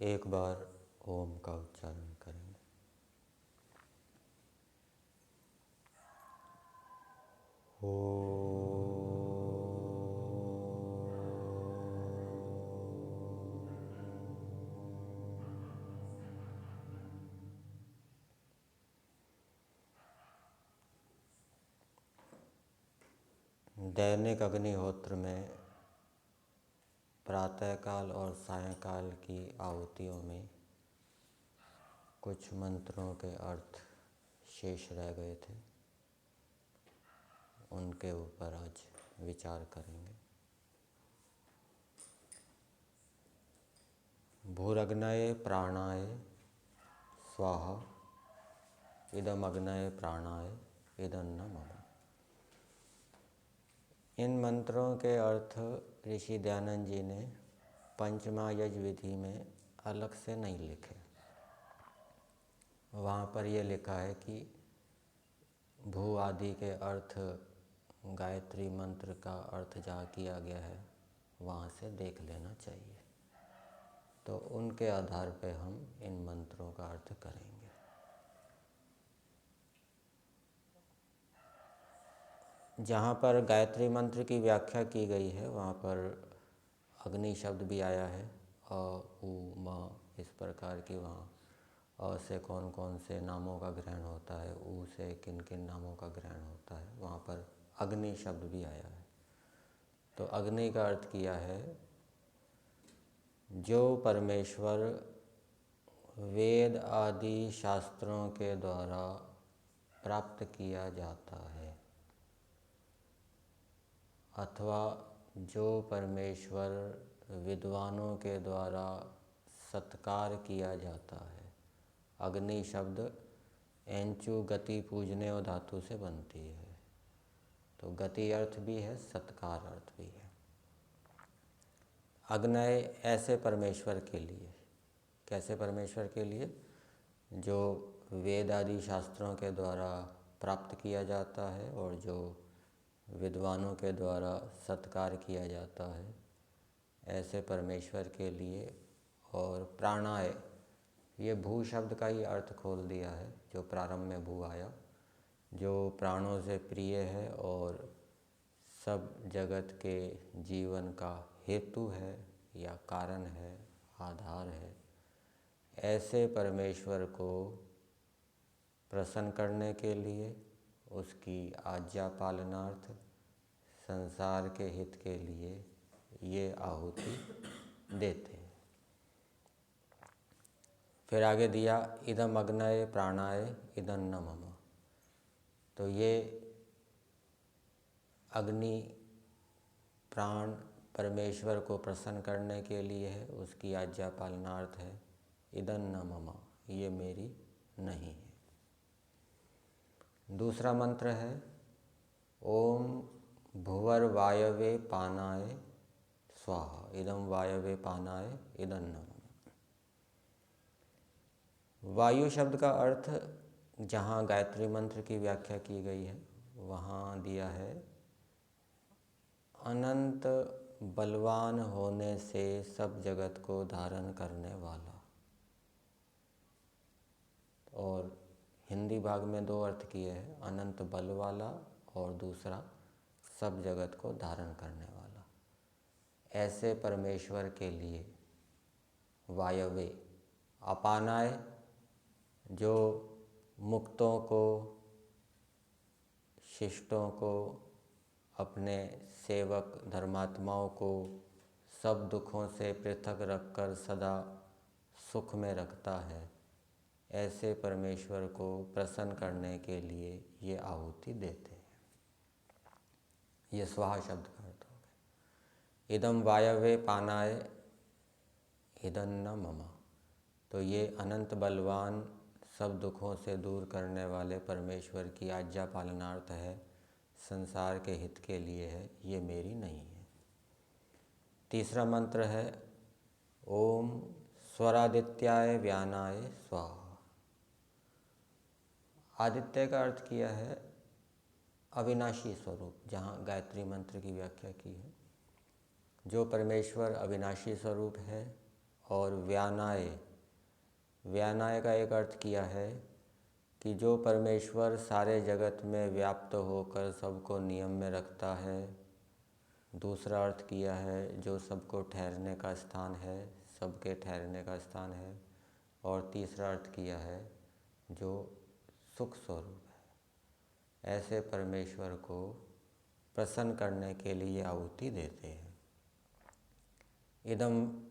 एक बार ओम का उच्चारण करेंगे। ओ दैनिक अग्निहोत्र में प्रातःकाल और सायंकाल की आहुतियों में कुछ मंत्रों के अर्थ शेष रह गए थे, उनके ऊपर आज विचार करेंगे। भूरग्नये प्राणाय स्वाहा इदम अग्नये प्राणाय इदन्न मम। इन मंत्रों के अर्थ ऋषि दयानंद जी ने पंचमा यज विधि में अलग से नहीं लिखे। वहाँ पर यह लिखा है कि भू आदि के अर्थ गायत्री मंत्र का अर्थ जहाँ किया गया है वहाँ से देख लेना चाहिए, तो उनके आधार पे हम इन मंत्रों का अर्थ करेंगे। जहाँ पर गायत्री मंत्र की व्याख्या की गई है वहाँ पर अग्नि शब्द भी आया है, अ उ म इस प्रकार की। वहाँ अ से कौन कौन से नामों का ग्रहण होता है, उ से किन किन नामों का ग्रहण होता है, वहाँ पर अग्नि शब्द भी आया है। तो अग्नि का अर्थ किया है जो परमेश्वर वेद आदि शास्त्रों के द्वारा प्राप्त किया जाता है, अथवा जो परमेश्वर विद्वानों के द्वारा सत्कार किया जाता है। अग्नि शब्द एंचु गति पूजने और धातु से बनती है, तो गति अर्थ भी है, सत्कार अर्थ भी है। अग्नय ऐसे परमेश्वर के लिए, कैसे परमेश्वर के लिए जो वेद आदि शास्त्रों के द्वारा प्राप्त किया जाता है और जो विद्वानों के द्वारा सत्कार किया जाता है, ऐसे परमेश्वर के लिए। और प्राणाय, ये भू शब्द का ही अर्थ खोल दिया है, जो प्रारंभ में भू आया, जो प्राणों से प्रिय है और सब जगत के जीवन का हेतु है या कारण है, आधार है। ऐसे परमेश्वर को प्रसन्न करने के लिए, उसकी आज्ञा पालनार्थ, संसार के हित के लिए ये आहुति देते हैं। फिर आगे दिया इदम अग्नये प्राणाय इदन्न मम। तो ये अग्नि प्राण परमेश्वर को प्रसन्न करने के लिए है, उसकी आज्ञा पालनार्थ है। इदन्न मम, ये मेरी नहीं है। दूसरा मंत्र है ओम भुवर वायवे पानाय स्वाहा इदम वायवे पानाय इदन्न मम। वायु शब्द का अर्थ जहाँ गायत्री मंत्र की व्याख्या की गई है वहाँ दिया है अनंत बलवान होने से सब जगत को धारण करने वाला। और हिंदी भाग में दो अर्थ किए हैं, अनंत बल वाला और दूसरा सब जगत को धारण करने वाला। ऐसे परमेश्वर के लिए वायवे अपानाय, जो मुक्तों को, शिष्टों को, अपने सेवक धर्मात्माओं को सब दुखों से पृथक रखकर सदा सुख में रखता है, ऐसे परमेश्वर को प्रसन्न करने के लिए ये आहुति देते हैं। ये स्वाहा शब्द का अर्थ हो गया। इदम वायवे पानाय इदन्न मम। तो ये अनंत बलवान, सब दुखों से दूर करने वाले परमेश्वर की आज्ञा पालनार्थ है, संसार के हित के लिए है, ये मेरी नहीं है। तीसरा मंत्र है ओम स्वरादित्याय व्यानाय स्वाहा। आदित्य का अर्थ किया है अविनाशी स्वरूप, जहाँ गायत्री मंत्र की व्याख्या की है। जो परमेश्वर अविनाशी स्वरूप है और व्यानाय, व्यानाय का एक अर्थ किया है कि जो परमेश्वर सारे जगत में व्याप्त होकर सबको नियम में रखता है। दूसरा अर्थ किया है जो सबको ठहरने का स्थान है, सबके ठहरने का स्थान है। और तीसरा अर्थ किया है जो सुख स्वरूप है। ऐसे परमेश्वर को प्रसन्न करने के लिए आहुति देते हैं। इदम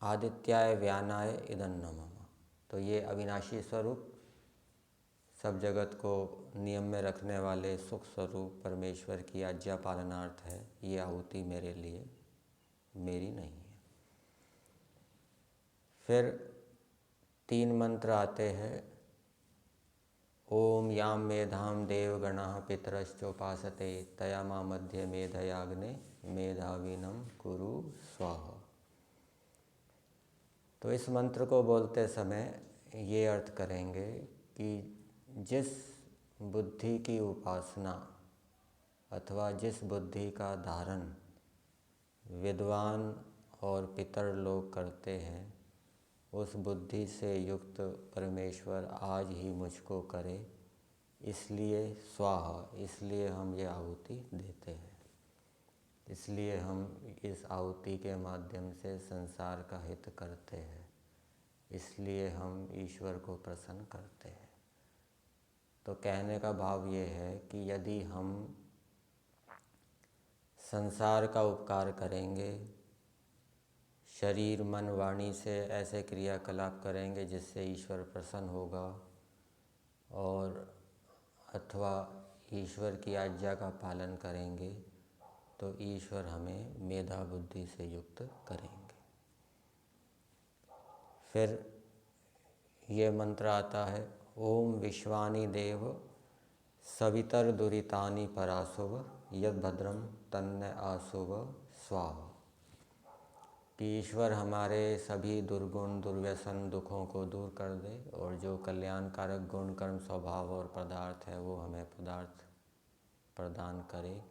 आदित्याय व्यानाय इदं नमः। तो ये अविनाशी स्वरूप, सब जगत को नियम में रखने वाले सुख स्वरूप परमेश्वर की आज्ञा पालनार्थ है। ये आहुति मेरे लिए, मेरी नहीं है। फिर 3 मंत्र आते हैं। ओम याम मेधाम देवगणाः पितरश्चोपासते तया मा मध्ये मेधयाग्ने मेधाविनं कुरु स्वाहा। तो इस मंत्र को बोलते समय ये अर्थ करेंगे कि जिस बुद्धि की उपासना अथवा जिस बुद्धि का धारण विद्वान और पितर लोग करते हैं, उस बुद्धि से युक्त परमेश्वर आज ही मुझको करे, इसलिए स्वाहा, इसलिए हम ये आहुति देते हैं। इसलिए हम इस आहुति के माध्यम से संसार का हित करते हैं। इसलिए हम ईश्वर को प्रसन्न करते हैं। तो कहने का भाव ये है कि यदि हम संसार का उपकार करेंगे, शरीर मन वाणी से ऐसे क्रियाकलाप करेंगे जिससे ईश्वर प्रसन्न होगा, और अथवा ईश्वर की आज्ञा का पालन करेंगे, तो ईश्वर हमें मेधा बुद्धि से युक्त करेंगे। फिर ये मंत्र आता है, ओम विश्वानि देव सवितर दुरितानि पराशुभ यद भद्रम तन्न आशुभ स्वाहा। कि ईश्वर हमारे सभी दुर्गुण दुर्व्यसन दुखों को दूर कर दे, और जो कल्याणकारक गुण कर्म स्वभाव और पदार्थ है वो हमें पदार्थ प्रदान करे।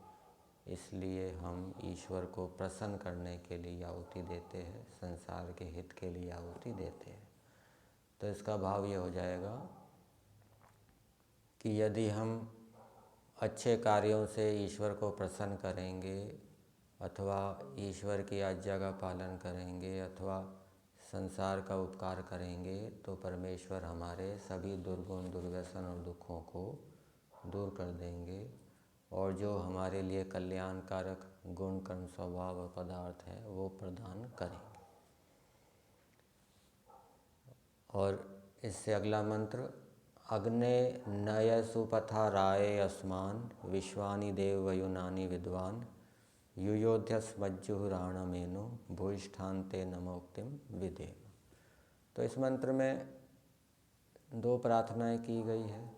इसलिए हम ईश्वर को प्रसन्न करने के लिए आहुति देते हैं, संसार के हित के लिए आहुति देते हैं। तो इसका भाव ये हो जाएगा कि यदि हम अच्छे कार्यों से ईश्वर को प्रसन्न करेंगे, अथवा ईश्वर की आज्ञा का पालन करेंगे, अथवा संसार का उपकार करेंगे, तो परमेश्वर हमारे सभी दुर्गुण दुर्व्यसन और दुखों को दूर कर देंगे, और जो हमारे लिए कल्याणकारक गुण कर्म स्वभाव और पदार्थ है वो प्रदान करेंगे। और इससे अगला मंत्र, अग्ने नय सुपथा राय अस्मान विश्वानि देव वयुनानि विद्वान युयोध्यस्मज्जुहुराणमेनो भूयिष्ठान्ते नमोक्तिम विदेव। तो इस मंत्र में 2 प्रार्थनाएं की गई है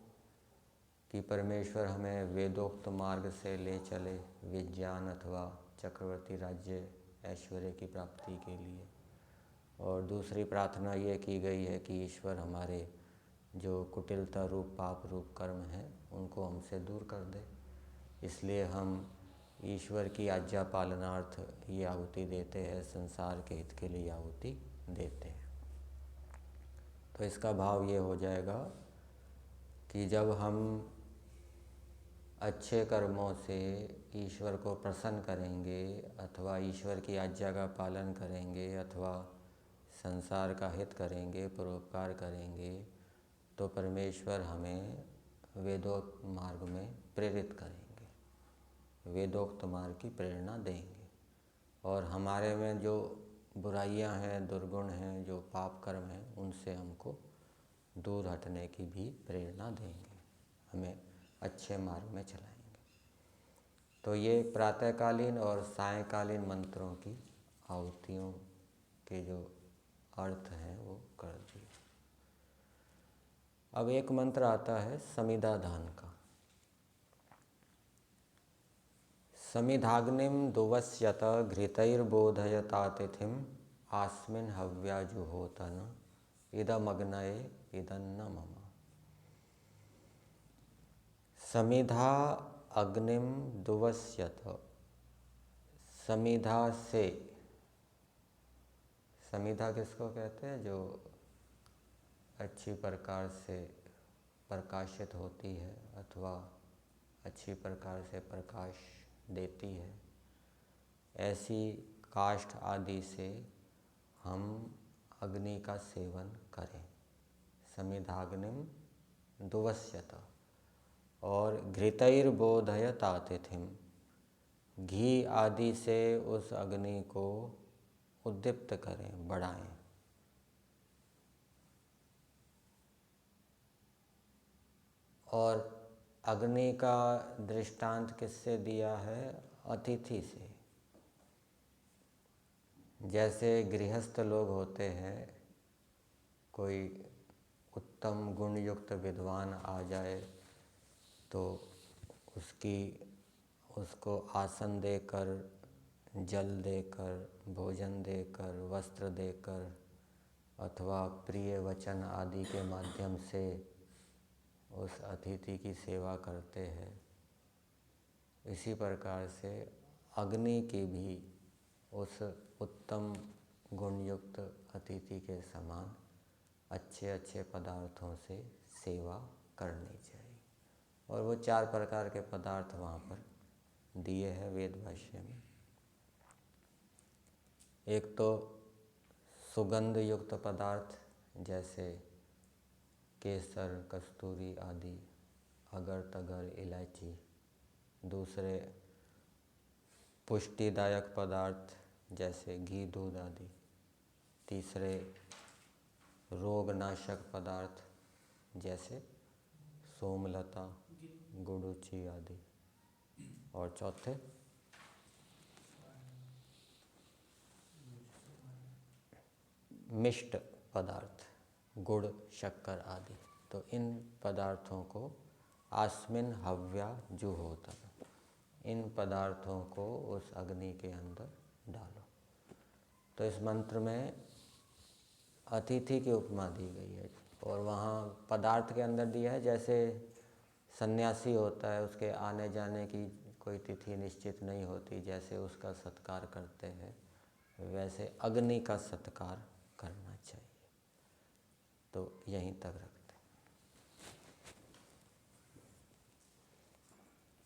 कि परमेश्वर हमें वेदोक्त मार्ग से ले चले विज्ञान अथवा चक्रवर्ती राज्य ऐश्वर्य की प्राप्ति के लिए। और दूसरी प्रार्थना ये की गई है कि ईश्वर हमारे जो कुटिलता रूप पाप रूप कर्म हैं उनको हमसे दूर कर दे। इसलिए हम ईश्वर की आज्ञा पालनार्थ ये आहुति देते हैं, संसार के हित के लिए आहुति देते हैं। तो इसका भाव ये हो जाएगा कि जब हम अच्छे कर्मों से ईश्वर को प्रसन्न करेंगे, अथवा ईश्वर की आज्ञा का पालन करेंगे, अथवा संसार का हित करेंगे, परोपकार करेंगे, तो परमेश्वर हमें वेदोक्त मार्ग में प्रेरित करेंगे, वेदोक्त मार्ग की प्रेरणा देंगे। और हमारे में जो बुराइयां हैं, दुर्गुण हैं, जो पाप कर्म हैं, उनसे हमको दूर हटने की भी प्रेरणा देंगे, हमें अच्छे मार्ग में चलाएंगे। तो ये प्रातःकालीन और सायंकालीन मंत्रों की आहुतियों के जो अर्थ हैं वो कर दिए। अब एक मंत्र आता है समिधादान का। समिधाग्निम दुवस्यत घृतैर्बोधयतातिथिम आस्मिन् हव्याजुहोतन इदमग्नये इदन्न मम। समिधा अग्निम दुवस्यत, समिधा से, समिधा किसको कहते हैं? जो अच्छी प्रकार से प्रकाशित होती है अथवा अच्छी प्रकार से प्रकाश देती है, ऐसी काष्ठ आदि से हम अग्नि का सेवन करें। समिधाग्निम दुवस्यत। और घृतैर्बोधयत आतिथिम, घी आदि से उस अग्नि को उद्दीप्त करें, बढ़ाएं। और अग्नि का दृष्टांत किससे दिया है? अतिथि से। जैसे गृहस्थ लोग होते हैं, कोई उत्तम गुण युक्त विद्वान आ जाए तो उसको आसन देकर, जल देकर, भोजन देकर, वस्त्र देकर अथवा प्रिय वचन आदि के माध्यम से उस अतिथि की सेवा करते हैं। इसी प्रकार से अग्नि की भी उस उत्तम गुणयुक्त अतिथि के समान अच्छे अच्छे पदार्थों से सेवा करनी चाहिए। और वो 4 प्रकार के पदार्थ वहाँ पर दिए हैं वेद भाष्य में। एक तो सुगंध युक्त पदार्थ जैसे केसर, कस्तूरी आदि, अगर तगर, इलायची। दूसरे पुष्टिदायक पदार्थ जैसे घी, दूध आदि। तीसरे रोगनाशक पदार्थ जैसे सोमलता, गुड़ूची आदि। और चौथे मिष्ट पदार्थ, गुड़, शक्कर आदि। तो इन पदार्थों को आस्मिन हव्या जुहोत, इन पदार्थों को उस अग्नि के अंदर डालो। तो इस मंत्र में अतिथि की उपमा दी गई है और वहाँ पदार्थ के अंदर दिया है जैसे सन्यासी होता है, उसके आने जाने की कोई तिथि निश्चित नहीं होती, जैसे उसका सत्कार करते हैं वैसे अग्नि का सत्कार करना चाहिए। तो यहीं तक रखते हैं।